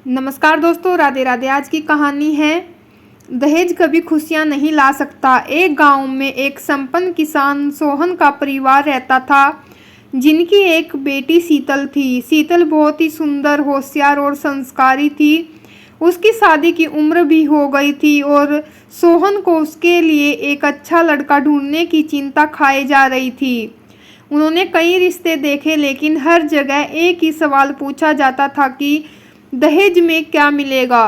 नमस्कार दोस्तों, राधे राधे। आज की कहानी है दहेज कभी खुशियां नहीं ला सकता। एक गांव में एक संपन्न किसान सोहन का परिवार रहता था, जिनकी एक बेटी शीतल थी। शीतल बहुत ही सुंदर, होशियार और संस्कारी थी। उसकी शादी की उम्र भी हो गई थी और सोहन को उसके लिए एक अच्छा लड़का ढूंढने की चिंता खाई जा रही थी। उन्होंने कई रिश्ते देखे, लेकिन हर जगह एक ही सवाल पूछा जाता था कि दहेज में क्या मिलेगा।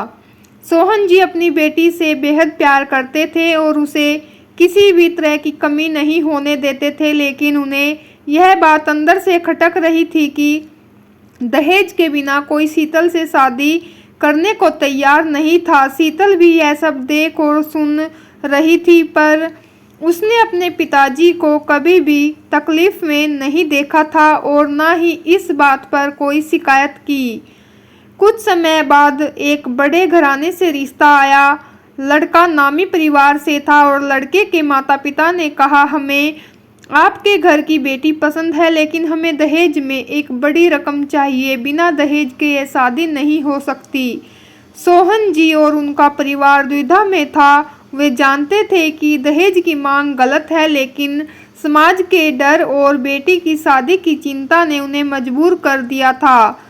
सोहन जी अपनी बेटी से बेहद प्यार करते थे और उसे किसी भी तरह की कमी नहीं होने देते थे, लेकिन उन्हें यह बात अंदर से खटक रही थी कि दहेज के बिना कोई शीतल से शादी करने को तैयार नहीं था। शीतल भी यह सब देख और सुन रही थी, पर उसने अपने पिताजी को कभी भी तकलीफ में नहीं देखा था और न ही इस बात पर कोई शिकायत की। कुछ समय बाद एक बड़े घराने से रिश्ता आया। लड़का नामी परिवार से था और लड़के के माता पिता ने कहा, हमें आपके घर की बेटी पसंद है, लेकिन हमें दहेज में एक बड़ी रकम चाहिए। बिना दहेज के यह शादी नहीं हो सकती। सोहन जी और उनका परिवार दुविधा में था। वे जानते थे कि दहेज की मांग गलत है, लेकिन समाज के डर और बेटी की शादी की चिंता ने उन्हें मजबूर कर दिया था।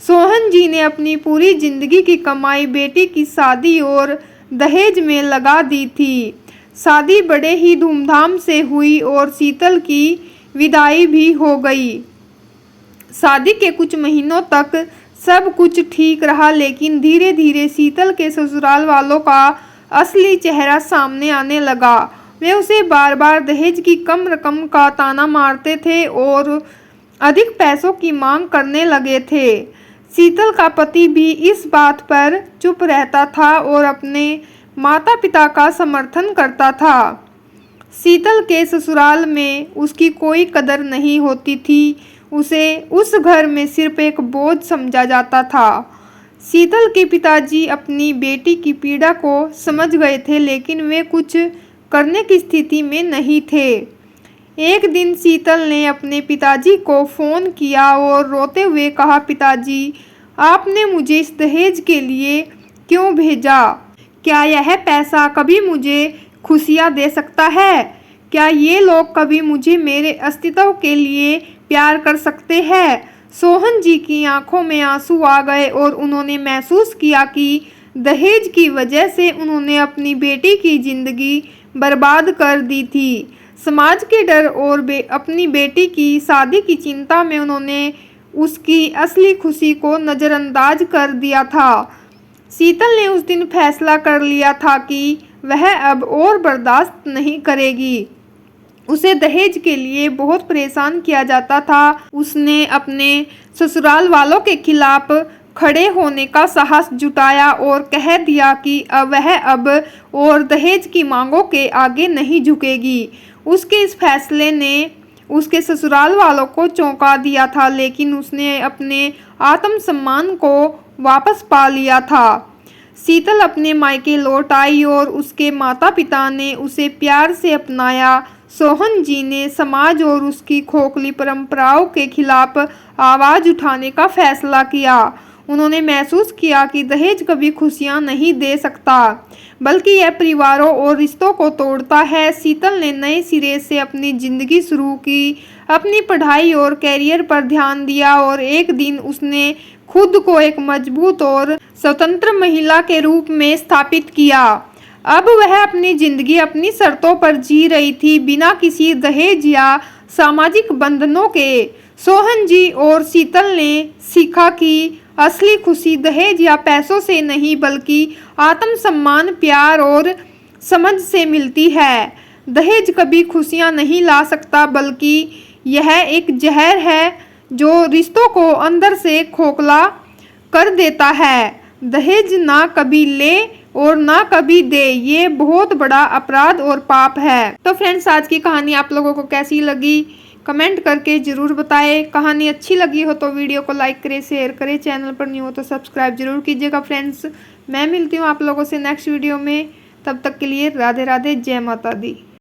सोहन जी ने अपनी पूरी जिंदगी की कमाई बेटी की शादी और दहेज में लगा दी थी। शादी बड़े ही धूमधाम से हुई और शीतल की विदाई भी हो गई। शादी के कुछ महीनों तक सब कुछ ठीक रहा, लेकिन धीरे धीरे शीतल के ससुराल वालों का असली चेहरा सामने आने लगा। वे उसे बार बार दहेज की कम रकम का ताना मारते थे और अधिक पैसों की मांग करने लगे थे। शीतल का पति भी इस बात पर चुप रहता था और अपने माता पिता का समर्थन करता था। शीतल के ससुराल में उसकी कोई कदर नहीं होती थी। उसे उस घर में सिर्फ एक बोझ समझा जाता था। शीतल के पिताजी अपनी बेटी की पीड़ा को समझ गए थे, लेकिन वे कुछ करने की स्थिति में नहीं थे। एक दिन शीतल ने अपने पिताजी को फोन किया और रोते हुए कहा, पिताजी, आपने मुझे इस दहेज के लिए क्यों भेजा? क्या यह पैसा कभी मुझे खुशियां दे सकता है? क्या ये लोग कभी मुझे मेरे अस्तित्व के लिए प्यार कर सकते हैं? सोहन जी की आंखों में आंसू आ गए और उन्होंने महसूस किया कि दहेज की वजह से उन्होंने अपनी बेटी की जिंदगी बर्बाद कर दी थी। समाज के डर और अपनी बेटी की शादी की चिंता में उन्होंने उसकी असली खुशी को नज़रअंदाज कर दिया था। शीतल ने उस दिन फैसला कर लिया था कि वह अब और बर्दाश्त नहीं करेगी। उसे दहेज के लिए बहुत परेशान किया जाता था। उसने अपने ससुराल वालों के खिलाफ खड़े होने का साहस जुटाया और कह दिया कि वह अब और दहेज की मांगों के आगे नहीं झुकेगी। उसके इस फैसले ने उसके ससुराल वालों को चौंका दिया था, लेकिन उसने अपने आत्मसम्मान को वापस पा लिया था। शीतल अपने मायके लौट आई और उसके माता पिता ने उसे प्यार से अपनाया। सोहन जी ने समाज और उसकी खोखली परंपराओं के खिलाफ आवाज़ उठाने का फैसला किया। उन्होंने महसूस किया कि दहेज कभी खुशियां नहीं दे सकता, बल्कि यह परिवारों और रिश्तों को तोड़ता है। शीतल ने नए सिरे से अपनी जिंदगी शुरू की, अपनी पढ़ाई और कैरियर पर ध्यान दिया और एक दिन उसने खुद को एक मजबूत और स्वतंत्र महिला के रूप में स्थापित किया। अब वह अपनी जिंदगी अपनी शर्तों पर जी रही थी, बिना किसी दहेज या सामाजिक बंधनों के। सोहन जी और शीतल ने सीखा कि असली खुशी दहेज या पैसों से नहीं, बल्कि आत्मसम्मान, प्यार और समझ से मिलती है। दहेज कभी खुशियां नहीं ला सकता, बल्कि यह एक जहर है जो रिश्तों को अंदर से खोखला कर देता है। दहेज ना कभी ले और ना कभी दे, ये बहुत बड़ा अपराध और पाप है। तो फ्रेंड्स, आज की कहानी आप लोगों को कैसी लगी कमेंट करके ज़रूर बताएं। कहानी अच्छी लगी हो तो वीडियो को लाइक करें, शेयर करें। चैनल पर न्यू हो तो सब्सक्राइब जरूर कीजिएगा फ्रेंड्स। मैं मिलती हूँ आप लोगों से नेक्स्ट वीडियो में। तब तक के लिए राधे राधे, जय माता दी।